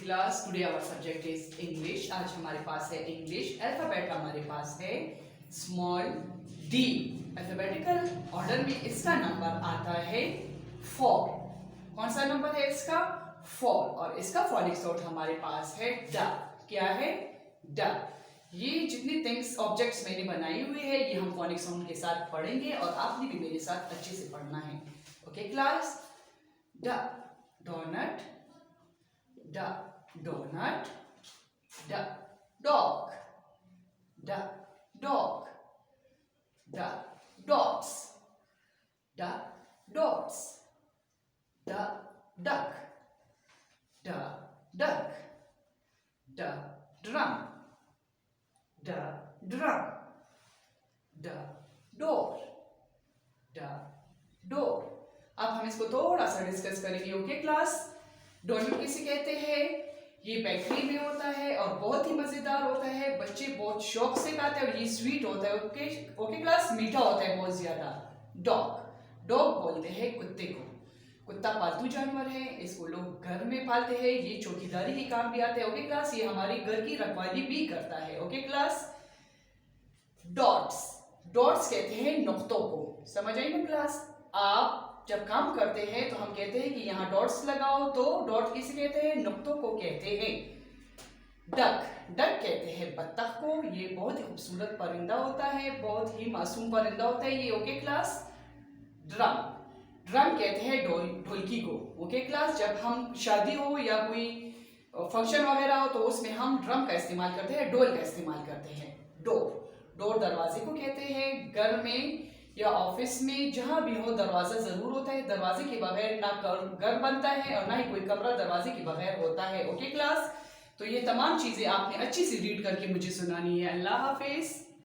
Class today our subject is English. आज हमारे पास है इंग्लिश। अल्फाबेट हमारे पास है स्मॉल डी। अल्फाबेटिकल ऑर्डर में इसका नंबर आता है 4। कौन सा नंबर है इसका? 4। और इसका फोनिक साउंड हमारे पास है ड। क्या है? ड। ये जितनी थिंग्स ऑब्जेक्ट्स मैंने बनाई हुई है ये हम फोनिक साउंड के साथ पढ़ेंगे और आपने भी मेरे साथ अच्छे से पढ़ना है। Okay class? ड डोनट, ड donut, d dog, d dog, d dots, d dots, d duck, d duck, d drum, d drum, d door, d door। अब हम इसको थोड़ा सा डिस्कस करेंगे। Okay class? डोनट किसे कहते हैं? ये बेकरी में होता है और बहुत ही मजेदार होता है। बच्चे बहुत शौक से खाते हैं और ये स्वीट होता है। Okay okay class? मीठा होता है बहुत ज्यादा। डॉग, डॉग बोलते हैं कुत्ते को। कुत्ता पालतू जानवर है, इसको लोग घर में पालते हैं। ये चौकीदारी के काम भी आता है। Okay class? ये हमारे घर की रखवाली भी करता है। Okay class? डॉट्स, डॉट्स कहते हैं नुक्तों को। समझ आई ना क्लास? आप जब काम करते हैं तो हम कहते हैं कि यहाँ डॉट्स लगाओ, तो डॉट किसे कहते हैं? नुक्तों को कहते हैं। डक, डक कहते हैं बत्तख को। ये बहुत ही खूबसूरत परिंदा होता है, बहुत ही मासूम परिंदा होता है ये। Okay class? ड्रम, ड्रम कहते हैं ढोलकी को। Okay class? जब हम शादी हो या कोई फंक्शन वगैरह हो तो उसमें हम ड्रम का इस्तेमाल करते हैं, ढोल का इस्तेमाल करते हैं। डोर, डोर दरवाजे को कहते हैं। घर में या ऑफिस में जहां भी हो दरवाजा जरूर होता है। दरवाजे के बगैर ना घर बनता है और ना ही कोई कमरा दरवाजे के बगैर होता है। Okay class? तो ये तमाम चीजें आपने अच्छी से रीड करके मुझे सुनानी है। अल्लाह हाफिज।